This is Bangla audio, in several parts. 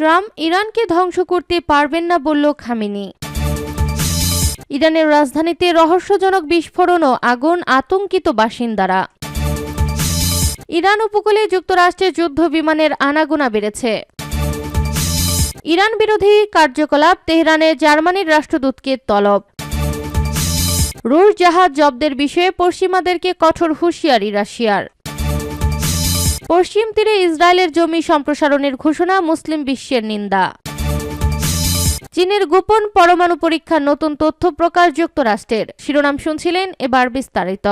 ট্রাম্প ইরানকে ধ্বংস করতে পারবেন না বলল খামেনি। ইরানের রাজধানীতে রহস্যজনক বিস্ফোরণ ও আগুন, আতঙ্কিত বাসিন্দারা। ইরান উপকূলে যুক্তরাষ্ট্রের যুদ্ধ বিমানের আনাগোনা বেড়েছে। ইরান বিরোধী কার্যকলাপ, তেহরানে জার্মানির রাষ্ট্রদূতকে তলব। রুশ জাহাজ জব্দের বিষয়ে পশ্চিমাদেরকে কঠোর হুঁশিয়ারি রাশিয়ার। পশ্চিম তীরে ইসরায়েলের জমি সম্প্রসারণের ঘোষণা, মুসলিম বিশ্বের নিন্দা। চীনের গোপন পরমাণু পরীক্ষার নতুন তথ্য প্রকাশ যুক্তরাষ্ট্রের। শিরোনাম শুনছিলেন, এবার বিস্তারিত।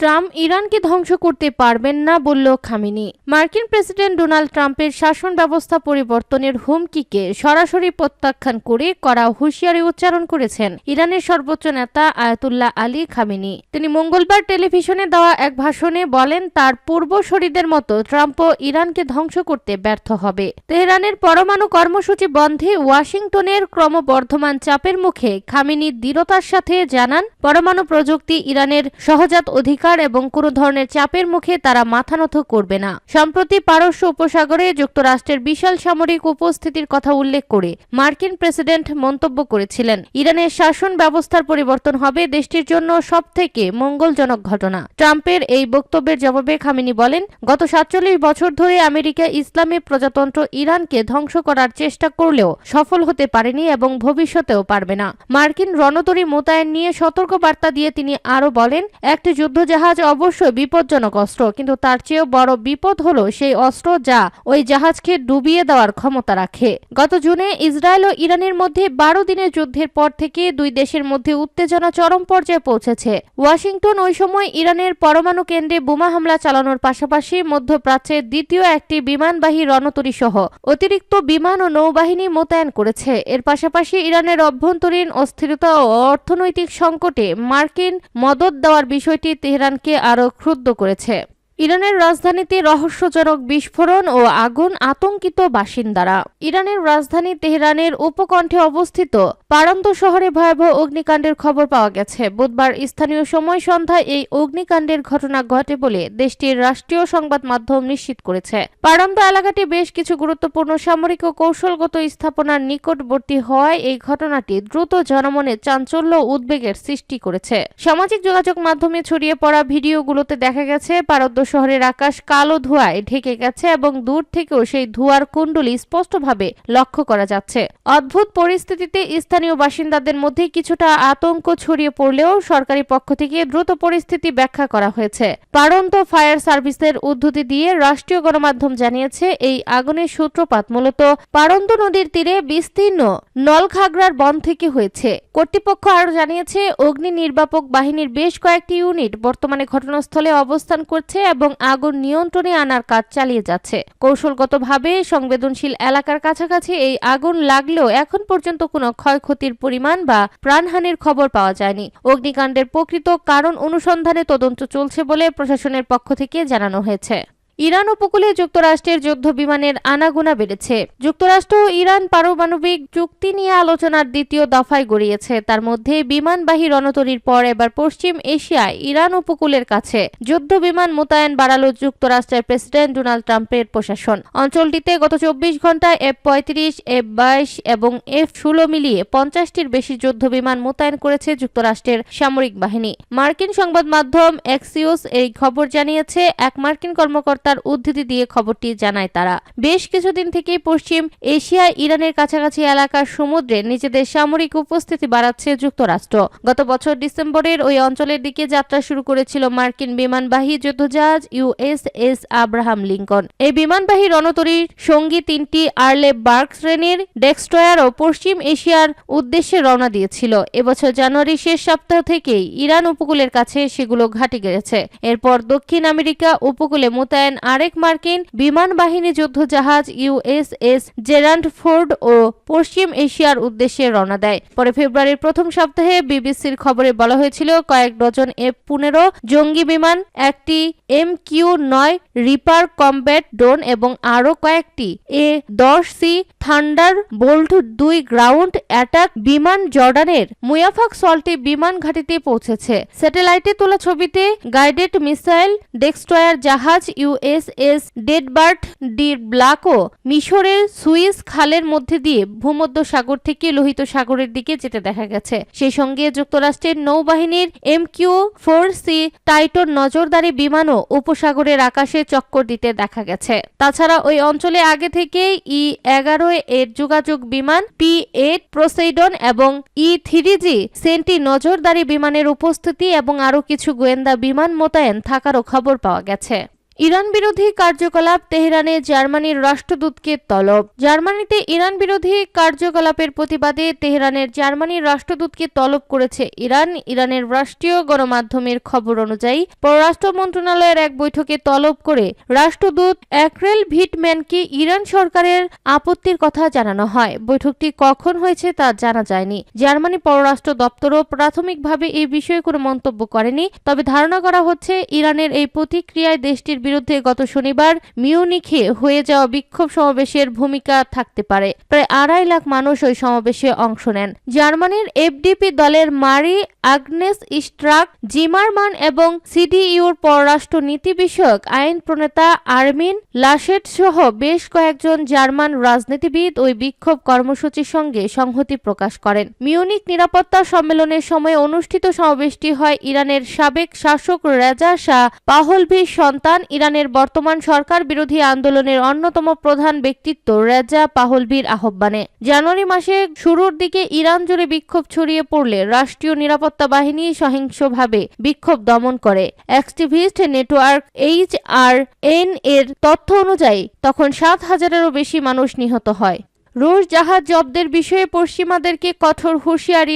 ট্রাম্প ইরানকে ধ্বংস করতে পারবেন না বলল খামেনি। মার্কিন প্রেসিডেন্ট ডোনাল্ড ট্রাম্পের শাসন ব্যবস্থা পরিবর্তনের হুমকিকে সরাসরি প্রত্যাখ্যান করে কড়া হুঁশিয়ারি উচ্চারণ করেছেন ইরানের সর্বোচ্চ নেতা আয়াতুল্লাহ আলী খামেনি। তিনি মঙ্গলবার টেলিভিশনে দেওয়া এক ভাষণে বলেন, তার পূর্বসূরীদের মতো ট্রাম্পও ইরানকে ধ্বংস করতে ব্যর্থ হবে। তেহরানের পরমাণু কর্মসূচি বন্ধে ওয়াশিংটনের ক্রমবর্ধমান চাপের মুখে খামেনি দৃঢ়তার সাথে জানান, পরমাণু প্রযুক্তি ইরানের সহজাত অধিকার এবং কোনো ধরনের চাপের মুখে তারা মাথা নত করবে না। সম্প্রতি পারস্য উপসাগরে যুক্তরাষ্ট্রের বিশাল সামরিক উপস্থিতির কথা উল্লেখ করে মার্কিন প্রেসিডেন্ট মন্তব্য করেছিলেন, ইরানের শাসন ব্যবস্থার পরিবর্তন হবে দেশটির জন্য সবথেকে মঙ্গলজনক ঘটনা। ট্রাম্পের এই বক্তব্যের জবাবে খামেনি বলেন, গত ৪৭ বছর ধরে আমেরিকা ইসলামী প্রজাতন্ত্র ইরানকে ধ্বংস করার চেষ্টা করলেও সফল হতে পারেনি এবং ভবিষ্যতেও পারবে না। মার্কিন রণতরী মোতায়েন নিয়ে সতর্ক বার্তা দিয়ে তিনি আরও বলেন, একটি যুদ্ধজাহাজ অবশ্যই বিপজ্জনক অস্ত্র, কিন্তু তার চেয়েও বড় বিপদ হলো সেই অস্ত্র যা ওই জাহাজকে ডুবিয়ে দেওয়ার ক্ষমতা রাখে। গত জুনে ইসরায়েল ও ইরানের মধ্যে ১২ দিনের যুদ্ধের পর থেকে দুই দেশের মধ্যে উত্তেজনা চরম পর্যায়ে পৌঁছেছে। ওয়াশিংটন ওই সময় ইরানের পরমাণু কেন্দ্রে বোমা হামলা চালানোর পাশাপাশি মধ্যপ্রাচ্যের দ্বিতীয় একটি বিমানবাহী রণতরী সহ অতিরিক্ত বিমান ও নৌবাহিনী মোতায়েন করেছে। এর পাশাপাশি ইরানের অভ্যন্তরীণ অস্থিরতা ও অর্থনৈতিক সংকটে মার্কিন মদদ দেওয়ার বিষয়টি তেহরানকে আরও ক্ষুব্ধ করেছে। ইরানের রাজধানীতে রহস্যজনক বিস্ফোরণ ও আগুন, আতঙ্কিত বাসিন্দারা। ইরানের রাজধানী তেহরানের উপকণ্ঠে অবস্থিত পারন্দ শহরে ভয়াবহ অগ্নিকাণ্ডের খবর পাওয়া গেছে। বুধবার স্থানীয় সময় সন্ধ্যায় এই অগ্নিকাণ্ডের ঘটনা ঘটে বলে দেশটির রাষ্ট্রীয় সংবাদ মাধ্যম নিশ্চিত করেছে। পারন্দ এলাকাটি বেশ কিছু গুরুত্বপূর্ণ সামরিক ও কৌশলগত স্থাপনার নিকটবর্তী হওয়ায় এই ঘটনাটি দ্রুত জনমনে চাঞ্চল্য ও উদ্বেগের সৃষ্টি করেছে। সামাজিক যোগাযোগ মাধ্যমে ছড়িয়ে পড়া ভিডিওগুলোতে দেখা গেছে পারন্দ শহরের আকাশ কালো ধোঁয়ায় ঢেকে গেছে এবং দূর থেকেও সেই ধোঁয়ার কুণ্ডলী স্পষ্টভাবে লক্ষ্য করা যাচ্ছে। অদ্ভুত পরিস্থিতিতে স্থানীয় বাসিন্দাদের মধ্যে কিছুটা আতঙ্ক ছড়িয়ে পড়লেও সরকারি পক্ষ থেকে দ্রুত পরিস্থিতি ব্যাখ্যা করা হয়েছে। পারন্দ ফায়ার সার্ভিসের উদ্ধৃতি দিয়ে রাষ্ট্রীয় গণমাধ্যম জানিয়েছে, এই আগুনের সূত্রপাত মূলত পারন্দ নদীর তীরে বিস্তীর্ণ নলখাগড়ার বন থেকে হয়েছে। কর্তৃপক্ষ আরও জানিয়েছে, অগ্নি নির্বাপক বাহিনীর বেশ কয়েকটি ইউনিট বর্তমানে ঘটনাস্থলে অবস্থান করছে এবং আগুন নিয়ন্ত্রণে আনার কাজ চালিয়ে যাচ্ছে। কৌশলগতভাবে সংবেদনশীল এলাকার কাছাকাছি এই আগুন লাগলেও এখন পর্যন্ত কোনো ক্ষয়ক্ষতির পরিমাণ বা প্রাণহানির খবর পাওয়া যায়নি। অগ্নিকাণ্ডের প্রকৃত কারণ অনুসন্ধানে তদন্ত চলছে বলে প্রশাসনের পক্ষ থেকে জানানো হয়েছে। ইরান উপকূলে যুক্তরাষ্ট্রের যুদ্ধ বিমানের আনাগোনা বেড়েছে। যুক্তরাষ্ট্র ও ইরান পারমাণবিক চুক্তি নিয়ে আলোচনার দ্বিতীয় দফায় গড়িয়েছে। তার মধ্যে বিমানবাহী রণতরীর পর এবার পশ্চিম এশিয়ায় ইরান উপকূলের কাছে যুদ্ধ বিমান মোতায়েন বাড়ালো যুক্তরাষ্ট্রের প্রেসিডেন্ট ডোনাল্ড ট্রাম্পের প্রশাসন। অঞ্চলটিতে গত ২৪ ঘন্টায় F-35, F-22 এবং F-16 মিলিয়ে ৫০টির বেশি যুদ্ধ বিমান মোতায়েন করেছে যুক্তরাষ্ট্রের সামরিক বাহিনী। মার্কিন সংবাদ মাধ্যম এক্সিওস এই খবর জানিয়েছে। এক মার্কিন কর্মকর্তা তার উদ্ধৃতি দিয়ে খবরটি জানায় তারা। বেশ কিছুদিন থেকেই পশ্চিম এশিয়ায় ইরানের কাছাকাছি এলাকার সমুদ্রে নিজেদের সামরিক উপস্থিতি বাড়াচ্ছে যুক্তরাষ্ট্র। গত বছর ডিসেম্বরের ওই অঞ্চলের দিকে যাত্রা শুরু করেছিল মার্কিন বিমানবাহী যুদ্ধজাহাজ USS আব্রাহাম লিঙ্কন। এই বিমানবাহী রণতরীর সঙ্গী 3টি আর্লে বার্গ শ্রেণীর ডেস্ট্রয়ারও পশ্চিম এশিয়ার উদ্দেশ্যে রওনা দিয়েছিল। এবছর জানুয়ারির শেষ সপ্তাহ থেকেই ইরান উপকূলের কাছে সেগুলো ঘাঁটি গেড়েছে। এরপর দক্ষিণ আমেরিকা উপকূলে মোতায়েন আরেক মার্কিন বিমান বাহিনী যুদ্ধজাহাজ USS জেরাল্ড ফোর্ড ও পশ্চিম এশিয়ার উদ্দেশ্যে রওনা দেয়। পরে ফেব্রুয়ারির প্রথম সপ্তাহে বিবিসির খবরে বলা হয়েছিল, কয়েক ডজন F-15 জঙ্গি বিমান, একটি MQ-9 রিপার কমব্যাট ড্রোন এবং আরও কয়েকটি A-10C thunder bolt 2 ground attack বিমান জর্ডানের মুয়াফাক সল্টি বিমান ঘাঁটিতে পৌঁছেছে। স্যাটেলাইটে তোলা ছবিতে গাইডেড মিসাইল ডেস্ট্রয়ার জাহাজ USS ডেডবার্ট ডি ব্লাকও মিশরের সুইস খালের মধ্যে দিয়ে ভূমধ্য সাগর থেকে লোহিত সাগরের দিকে যেতে দেখা গেছে। সেই সঙ্গে যুক্তরাষ্ট্রের নৌবাহিনীর MQ-4C টাইটন নজরদারি বিমানও উপসাগরের আকাশে চক্কর দিতে দেখা গেছে। তাছাড়া ওই অঞ্চলে আগে থেকেই E-11 এর যোগাযোগ বিমান P-8 পোসেইডন এবং E-3G সেন্টি নজরদারি বিমানের উপস্থিতি এবং আরও কিছু গোয়েন্দা বিমান মোতায়েন থাকারও খবর পাওয়া গেছে। ইরান বিরোধী কার্যকলাপ, তেহরানে জার্মানির রাষ্ট্রদূতকে তলব। জার্মানিতে ইরান বিরোধী কার্যকলাপের প্রতিবাদে তেহরানের জার্মানির রাষ্ট্রদূতকে তলব করেছে ইরান। ইরানের রাষ্ট্রীয় গণমাধ্যমের খবর অনুযায়ী পররাষ্ট্র মন্ত্রণালয়ের এক বৈঠকে তলব করে রাষ্ট্রদূত অ্যাক্রেল ভিটম্যানকে ইরান সরকারের আপত্তির কথা জানানো হয়। বৈঠকটি কখন হয়েছে তা জানা যায়নি। জার্মানি পররাষ্ট্র দপ্তরও প্রাথমিকভাবে এই বিষয়ে কোনো মন্তব্য করেনি, তবে ধারণা করা হচ্ছে ইরানের এই প্রতিক্রিয়ায় দেশটির বিরুদ্ধে গত শনিবার মিউনিখে হয়ে যাওয়া বিক্ষোভ সমাবেশের ভূমিকা থাকতে পারে। প্রায় 2.5 লাখ মানুষ ওই সমাবেশে অংশ নেন। জার্মানির এফডিপি দলের মারি আগনেস স্ট্রাক জিমারমান এবং সিডিইউর পররাষ্ট্র নীতি বিষয়ক আইন প্রণেতা আর্মিন লাশেট সহ বেশ কয়েকজন জার্মান রাজনীতিবিদ ওই বিক্ষোভ কর্মসূচির সঙ্গে সংহতি প্রকাশ করেন। মিউনিক নিরাপত্তা সম্মেলনের সময় অনুষ্ঠিত সমাবেশটি হয় ইরানের সাবেক শাসক রেজা শাহ পাহলভির সন্তান, ইরানের বর্তমান সরকার বিরোধী আন্দোলনের অন্যতম প্রধান ব্যক্তিত্ব রেজা পাহলভির আহ্বানে। জানুয়ারি মাসে শুরুর দিকে ইরান জুড়ে বিক্ষোভ ছড়িয়ে পড়লে রাষ্ট্রীয় নিরাপত্তা বাহিনী সহিংসভাবে বিক্ষোভ দমন করে। অ্যাক্টিভিস্ট নেটওয়ার্ক HRN এর তথ্য অনুযায়ী তখন 7,000-এরও বেশি মানুষ নিহত হয়। রুশ জাহাজ জব্দের বিষয়ে পশ্চিমাদেরকে কঠোর হুঁশিয়ারি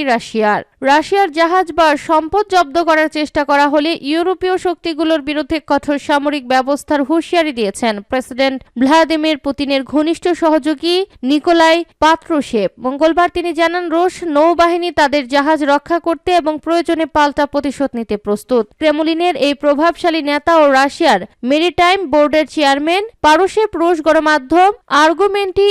রাশিয়ার জাহাজ বা সম্পদ জব্দ করার চেষ্টা করা হলে ইউরোপীয় শক্তিগুলোর বিরুদ্ধে কঠোর সামরিক ব্যবস্থার হুঁশিয়ারি দিয়েছেন প্রেসিডেন্ট ভ্লাদিমির পুতিনের ঘনিষ্ঠ সহযোগী নিকোলাই পাত্রুশেভ। মঙ্গলবার তিনি জানান, রুশ নৌবাহিনী তাদের জাহাজ রক্ষা করতে এবং প্রয়োজনে পাল্টা প্রতিশোধ নিতে প্রস্তুত। ক্রেমলিনের এই প্রভাবশালী নেতা ও রাশিয়ার মেরিটাইম বোর্ডের চেয়ারম্যান পারুশেভ রুশ গণমাধ্যম আর্গুমেন্টি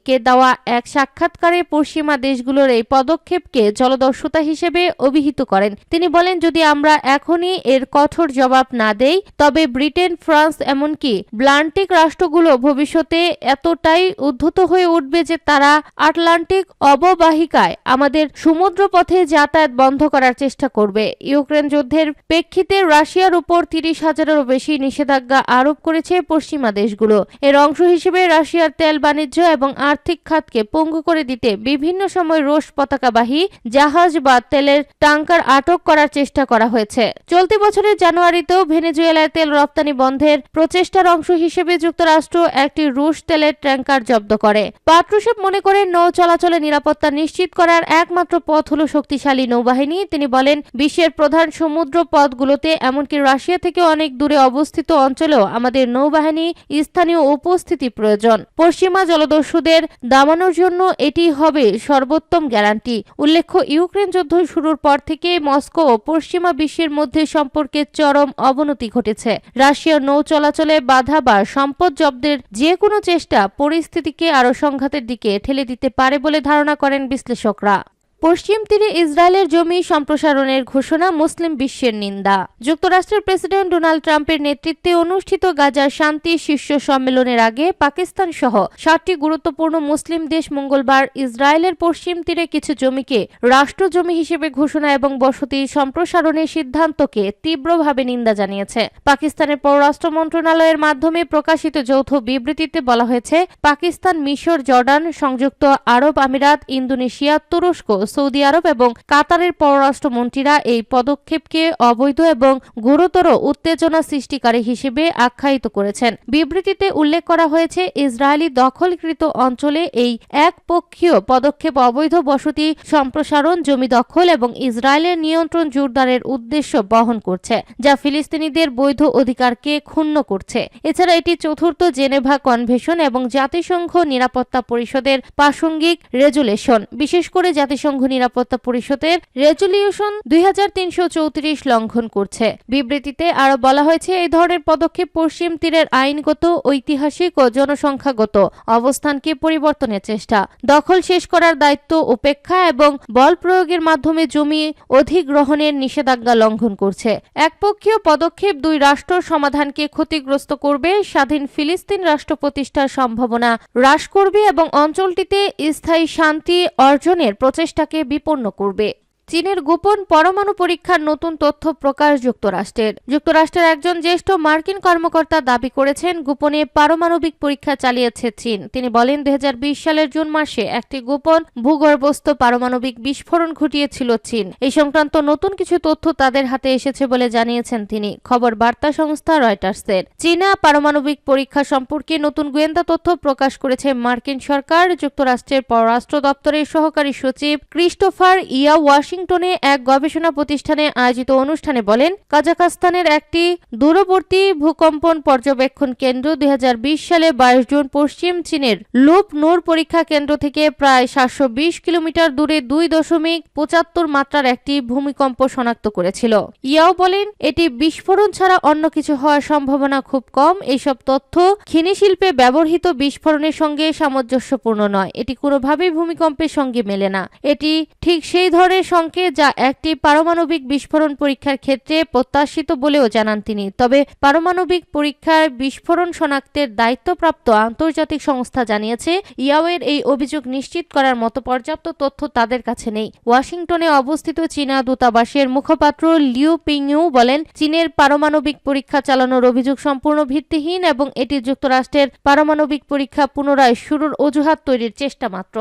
কে দেওয়া এক সাক্ষাৎকারে পশ্চিমা দেশগুলোর এই পদক্ষেপকে জলদস্যুতা হিসেবে অভিহিত করেন। তিনি বলেন, যদি আমরা এখনই এর কঠোর জবাব না দেই তবে ব্রিটেন, ফ্রান্স এমনকি ব্লান্টিক রাষ্ট্রগুলো ভবিষ্যতে এতটাই উদ্ধত হয়ে উঠবে যে তারা আটলান্টিক অববাহিকায় আমাদের সমুদ্রপথে যাতায়াত বন্ধ করার চেষ্টা করবে। ইউক্রেন যুদ্ধের প্রেক্ষিতে রাশিয়ার উপর 30,000-এরও বেশি নিষেধাজ্ঞা আরোপ করেছে পশ্চিমা দেশগুলো। এর অংশ হিসেবে রাশিয়ার তেল বাণিজ্য এবং আর্থিক খাতকে পঙ্গু করে দিতে বিভিন্ন সময় রুশ পতাকাবাহী জাহাজ বা তেলের ট্যাঙ্কার আটক করার চেষ্টা করা হয়েছে। চলতি বছরের জানুয়ারিতেও ভেনেজুয়েলায় তেল রপ্তানি বন্ধের প্রচেষ্টার অংশ হিসেবে যুক্তরাষ্ট্র একটি রুশ তেলের ট্যাঙ্কার জব্দ করে। পাত্রুশেভ মনে করেন, নৌ চলাচলে নিরাপত্তা নিশ্চিত করার একমাত্র পথ হল শক্তিশালী নৌবাহিনী। তিনি বলেন, বিশ্বের প্রধান সমুদ্র পথগুলোতে এমনকি রাশিয়া থেকে অনেক দূরে অবস্থিত অঞ্চলেও আমাদের নৌবাহিনী স্থানীয় উপস্থিতি প্রয়োজন। পশ্চিমা জলদস্যুদের দামানোর জন্য এটি হবে সর্বোত্তম গ্যারান্টি। উল্লেখ্য, ইউক্রেন যুদ্ধ শুরুর পর থেকে মস্কো ও পশ্চিমা বিশ্বের মধ্যে সম্পর্কের চরম অবনতি ঘটেছে। রাশিয়ার নৌ চলাচলে বাধা বা সম্পদ জব্দের যে কোনো চেষ্টা পরিস্থিতিকে আরও সংঘাতের দিকে ঠেলে দিতে পারে বলে ধারণা করেন বিশ্লেষকরা। পশ্চিম তীরে ইসরায়েলের জমি সম্প্রসারণের ঘোষণা, মুসলিম বিশ্বের নিন্দা। যুক্তরাষ্ট্রের প্রেসিডেন্ট ডোনাল্ড ট্রাম্পের নেতৃত্বে অনুষ্ঠিত গাজার শান্তি শীর্ষ সম্মেলনের আগে পাকিস্তান সহ 7টি গুরুত্বপূর্ণ মুসলিম দেশ মঙ্গলবার ইসরায়েলের পশ্চিম তীরে কিছু জমিকে রাষ্ট্র জমি হিসেবে ঘোষণা এবং বসতি সম্প্রসারণের সিদ্ধান্তকে তীব্রভাবে নিন্দা জানিয়েছে। পাকিস্তানের পররাষ্ট্র মন্ত্রণালয়ের মাধ্যমে প্রকাশিত যৌথ বিবৃতিতে বলা হয়েছে, পাকিস্তান, মিশর, জর্ডান, সংযুক্ত আরব আমিরাত, ইন্দোনেশিয়া, তুরস্ক, সৌদি আরব এবং কাতারের পররাষ্ট্রমন্ত্রীরা এই পদক্ষেপকে অবৈধ এবং গুরুতর উত্তেজনা সৃষ্টিকারী হিসেবে আখ্যায়িত করেছেন। বিবৃতিতে উল্লেখ করা হয়েছে, ইসরায়েলি দখলকৃত অঞ্চলে এই একপক্ষীয় পদক্ষেপ অবৈধ বসতি সম্প্রসারণ, জমি দখল এবং ইসরায়েলের নিয়ন্ত্রণ জোরদারের উদ্দেশ্য বহন করছে, যা ফিলিস্তিনিদের বৈধ অধিকারকে ক্ষুণ্ণ করছে। এছাড়া এটি চতুর্থ জেনেভা কনভেনশন এবং জাতিসংঘ নিরাপত্তা পরিষদের প্রাসঙ্গিক রেজুলেশন, বিশেষ করে জাতিসংঘ নিরাপত্তা পরিষদের রেজলিউশন 2334 লঙ্ঘন করছে। বিবৃতিতে আরো বলা হয়েছে, এই ধরনের পদক্ষেপ পশ্চিম তীরের আইনগত, ঐতিহাসিক ও জনসংখ্যাগত অবস্থানকে পরিবর্তনের চেষ্টা, দখল শেষ করার দায়িত্ব উপেক্ষা এবং বল প্রয়োগের মাধ্যমে জমি অধিগ্রহণের নিষেধাজ্ঞা লঙ্ঘন করছে। একপক্ষীয় পদক্ষেপ দুই রাষ্ট্র সমাধানকে ক্ষতিগ্রস্ত করবে, স্বাধীন ফিলিস্তিন রাষ্ট্র প্রতিষ্ঠার সম্ভাবনা হ্রাস করবে এবং অঞ্চলটিতে স্থায়ী শান্তি অর্জনের প্রচেষ্টাকে বিপন্ন করবে। চীনের গোপন পরমাণু পরীক্ষার নতুন তথ্য প্রকাশ যুক্তরাষ্ট্রের একজন জ্যেষ্ঠ মার্কিন কর্মকর্তা দাবি করেছেন, গোপনে পারমাণবিক পরীক্ষা চালিয়েছে চীন। তিনি বলেন, 2020 সালের জুন মাসে একটি গোপন ভূগর্ভস্থ পারমাণবিক বিস্ফোরণ ঘটিয়েছিল চীন। এই সংক্রান্ত নতুন কিছু তথ্য তাদের হাতে এসেছে বলে জানিয়েছেন তিনি খবর বার্তা সংস্থা রয়টার্সের। চীনা পারমাণবিক পরীক্ষা সম্পর্কে নতুন গোয়েন্দা তথ্য প্রকাশ করেছে মার্কিন সরকার। যুক্তরাষ্ট্রের পররাষ্ট্র দপ্তরের সহকারী সচিব ক্রিস্টোফার ইয়া ওয়াশিংটনে এক গবেষণা প্রতিষ্ঠানে আয়োজিত অনুষ্ঠানে বলেন, কাজাখস্তানের একটি দূরবর্তী ভূকম্পন পর্যবেক্ষণ কেন্দ্র 2020 সালে 22 জুন পশ্চিম চীনের লুপ নূর পরীক্ষা কেন্দ্র থেকে প্রায় 720 কিলোমিটার দূরে 2.75 মাত্রার একটি ভূমিকম্প শনাক্ত করেছিল। ইয়াও বলেন, এটি বিস্ফোরণ ছাড়া অন্য কিছু হওয়ার সম্ভাবনা খুব কম। এইসব তথ্য খনি শিল্পে ব্যবহৃত বিস্ফোরণের সঙ্গে সামঞ্জস্যপূর্ণ নয়। এটি কোনোভাবেই ভূমিকম্পের সঙ্গে মেলে না। এটি ঠিক সেই ধরনের সংকেত যা একটি পারমাণবিক বিস্ফোরণ পরীক্ষার ক্ষেত্রে প্রত্যাশিত বলেও জানান তিনি। তবে পারমাণবিক পরীক্ষার বিস্ফোরণ শনাক্তের দায়িত্বপ্রাপ্ত আন্তর্জাতিক সংস্থা জানিয়েছে, ইয়াওয়ের এই অভিযোগ নিশ্চিত করার মতো পর্যাপ্ত তথ্য তাদের কাছে নেই। ওয়াশিংটনে অবস্থিত চীনা দূতাবাসের মুখপাত্র লিউ পিংইউ বলেন, চীনের পারমাণবিক পরীক্ষা চালানোর অভিযোগ সম্পূর্ণ ভিত্তিহীন এবং এটি যুক্তরাষ্ট্রের পারমাণবিক পরীক্ষা পুনরায় শুরুর অজুহাত তৈরির চেষ্টা মাত্র।